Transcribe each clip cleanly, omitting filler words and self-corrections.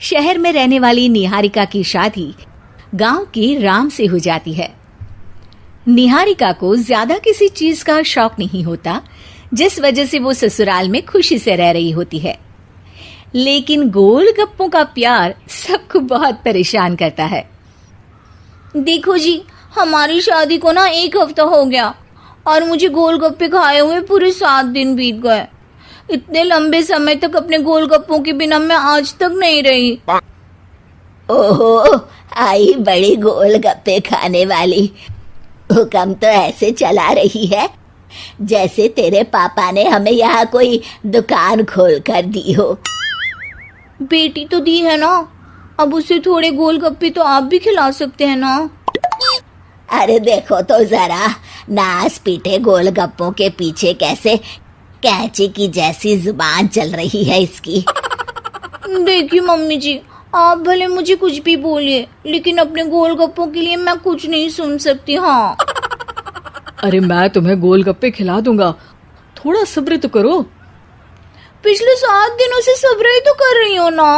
शहर में रहने वाली निहारिका की शादी गांव के राम से हो जाती है। निहारिका को ज्यादा किसी चीज का शौक नहीं होता, जिस वजह से वो ससुराल में खुशी से रह रही होती है। लेकिन गोलगप्पों का प्यार सबको बहुत परेशान करता है। देखो जी, हमारी शादी को ना 1 हफ्ता हो गया और मुझे गोलगप्पे खाए हुए पूरे 7 दिन बीत गए। इतने लंबे समय तक अपने गोलगप्पों के बिना मैं आज तक नहीं रही। ओहो, आई बड़ी गोलगप्पे खाने वाली। हुक्म तो ऐसे चला रही है जैसे तेरे पापा ने हमें यहाँ कोई दुकान खोल कर दी हो। बेटी तो दी है ना, अब उसे थोड़े गोलगप्पे तो आप भी खिला सकते हैं ना। अरे देखो तो जरा, नास पीटे गोलगप्पों के पीछे कैसे कैंची की जैसी जुबान चल रही है इसकी। देखिए मम्मी जी, आप भले मुझे कुछ भी बोलिए, लेकिन अपने गोलगप्पों के लिए मैं कुछ नहीं सुन सकती। हाँ, अरे मैं तुम्हें गोलगप्पे खिला दूंगा, थोड़ा सब्र तो करो। पिछले 7 दिनों से सब्र ही तो कर रही हो ना।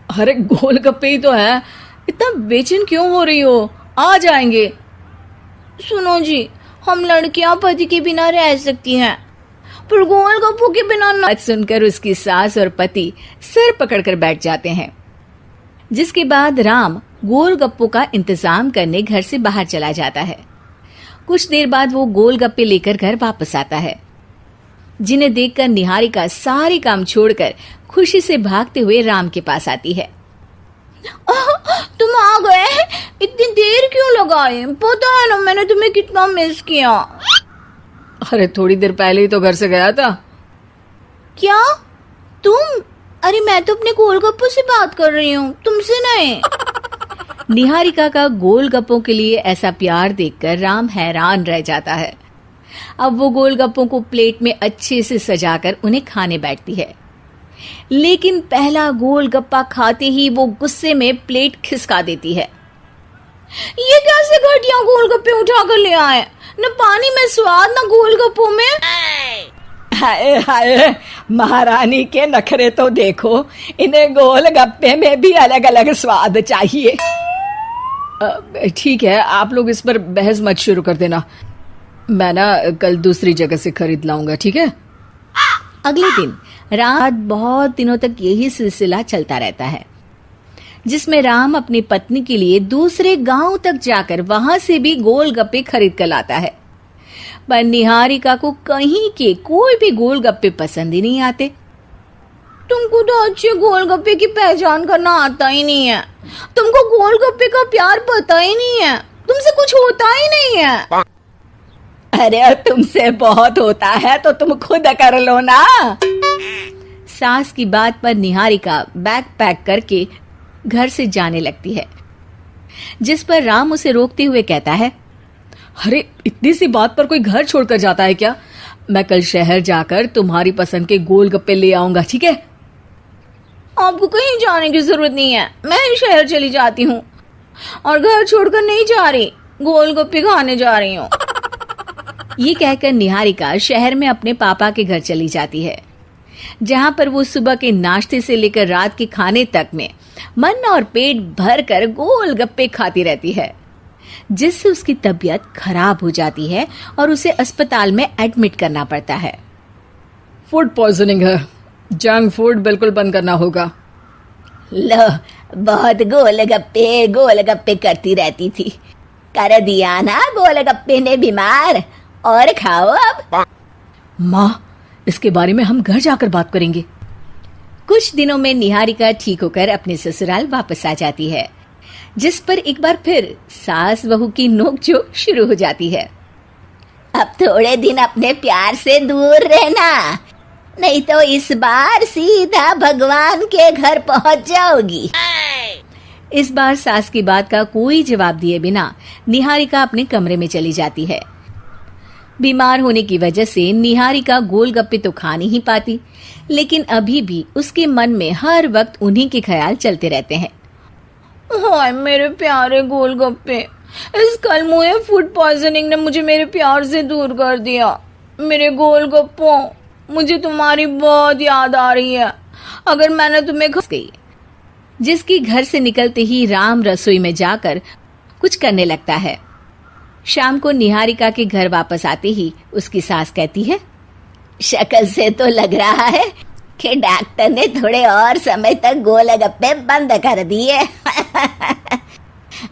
अरे गोलगप्पे ही तो है, इतना बेचैन क्यों हो रही हो? आ जाएंगे। सुनो जी, हम लड़कियां पति के बिना रह सकती हैं, पर गोलगप्पों के बिना ना। बात सुनकर उसकी सास और पति सिर पकड़कर बैठ जाते हैं। जिसके बाद राम गोलगप्पों का इंतजाम करने घर से बाहर चला जाता है। कुछ देर बाद वो गोलगप्पे लेकर घर वापस आता है, जिन्हें देखकर निहारिका सारे काम छोड़कर खुशी से भागते हुए राम के पास आती है। तुम आ गए? इतनी देर क्यों लगाए? पता है ना मैंने तुम्हें कितना मिस किया। अरे थोड़ी देर पहले ही तो घर से गया था। क्या तुम? अरे मैं तो अपने गोलगप्पों से बात कर रही हूँ, तुमसे नहीं। निहारिका का गोलगप्पों के लिए ऐसा प्यार देखकर राम हैरान रह जाता है। अब वो गोलगप्पों को प्लेट में अच्छे से सजाकर उन्हें खाने बैठती है, लेकिन पहला गोलगप्पा खाते ही वो गुस्से में प्लेट खिसका देती है। ये कैसे घटिया गोलगप्पे उठा कर ले आए? न पानी में स्वाद, न गोलगप्पों में। हाय हाय, महारानी के नखरे तो देखो, इन्हें गोलगप्पे में भी अलग अलग स्वाद चाहिए। ठीक है, आप लोग इस पर बहस मत शुरू कर देना, मैं ना कल दूसरी जगह से खरीद लाऊंगा, ठीक है? अगले दिन रात बहुत दिनों तक यही सिलसिला चलता रहता है, जिसमें राम अपनी पत्नी के लिए दूसरे गांव तक जाकर वहां से भी गोलगप्पे खरीद कर लाता है। पर निहारिका को कहीं के कोई भी गोलगप्पे पसंद ही नहीं आते। तुमको तो अच्छे गोलगप्पे की पहचान करना आता ही नहीं है। तुमको गोलगप्पे का प्यार पता ही नहीं है, तुमसे कुछ होता ही नहीं है। अरे तुमसे बहुत होता है तो तुम खुद कर लो ना। सास की बात पर निहारिका बैग पैक करके घर से जाने लगती है, जिस पर राम उसे रोकते हुए कहता है, अरे इतनी सी बात पर कोई घर छोड़कर जाता है क्या? मैं कल शहर जाकर तुम्हारी पसंद के गोलगप्पे ले आऊंगा, ठीक है? आपको कहीं जाने की जरूरत नहीं है, मैं ही शहर चली जाती हूँ और घर छोड़कर नहीं जा रही, गोलगप्पे खाने जा रही हूँ। ये कहकर निहारिका शहर में अपने पापा के घर चली जाती है, जहां पर वो सुबह के नाश्ते से लेकर रात के खाने तक में मन और पेट भर कर गोलगप्पे खाती रहती है, जिससे उसकी तबीयत खराब हो जाती है और उसे अस्पताल में एडमिट करना पड़ता है। फूड पॉइजनिंग है, जंक फूड बिल्कुल बंद करना होगा। लो, बहुत गोलगप्पे गोलगप्पे करती रहती थी, कर दिया ना गोलगप्पे ने बीमार। और खाओ अब। माँ, इसके बारे में हम घर जाकर बात करेंगे। कुछ दिनों में निहारिका ठीक होकर अपने ससुराल वापस आ जाती है, जिस पर एक बार फिर सास बहू की नोकझोंक शुरू हो जाती है। अब थोड़े दिन अपने प्यार से दूर रहना, नहीं तो इस बार सीधा भगवान के घर पहुंच जाओगी। इस बार सास की बात का कोई जवाब दिए बिना निहारिका अपने कमरे में चली जाती है। बीमार होने की वजह से निहारिका गोलगप्पे तो खा नहीं पाती, लेकिन अभी भी उसके मन में हर वक्त उन्हीं के ख्याल चलते रहते हैं। हाय मेरे प्यारे गोलगप्पे, इस कलमुए फूड पॉइजनिंग ने मुझे मेरे प्यार से दूर कर दिया। मेरे गोलगप्पों, मुझे तुम्हारी बहुत याद आ रही है। अगर मैंने तुम्हें गई जिसकी घर से निकलते ही राम रसोई में जाकर कुछ करने लगता है। शाम को निहारिका के घर वापस आते ही उसकी सास कहती है, शक्ल से तो लग रहा है कि डॉक्टर ने थोड़े और समय तक गोलगप्पे बंद कर दिए।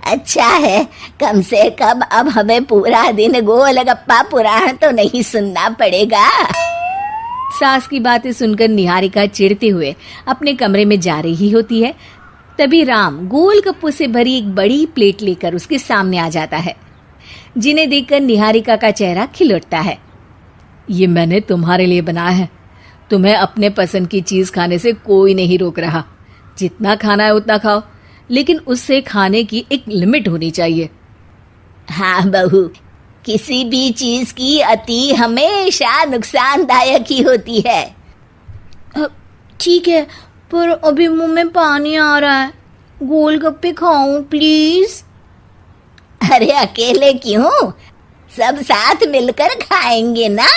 अच्छा है, कम से कम अब हमें पूरा दिन गोलगप्पा पुराण तो नहीं सुनना पड़ेगा। सास की बातें सुनकर निहारिका चिढ़ते हुए अपने कमरे में जा रही होती है। तभी राम गोलगप्पों से भरी एक बड़ी प्लेट लेकर उसके सामने आ जाता है, जिन्हें देखकर निहारिका का चेहरा खिल उठता है। ये मैंने तुम्हारे लिए बनाया है। तुम्हें अपने पसंद की चीज खाने से कोई नहीं रोक रहा। जितना खाना है उतना खाओ, लेकिन उससे खाने की एक लिमिट होनी चाहिए। हाँ बहू, किसी भी चीज की अति हमेशा नुकसानदायक ही होती है। ठीक है, पर अभी मुंह में पानी आ रहा है। गोलगप्पे खाऊं प्लीज? अरे अकेले क्यों, सब साथ मिलकर खाएंगे ना।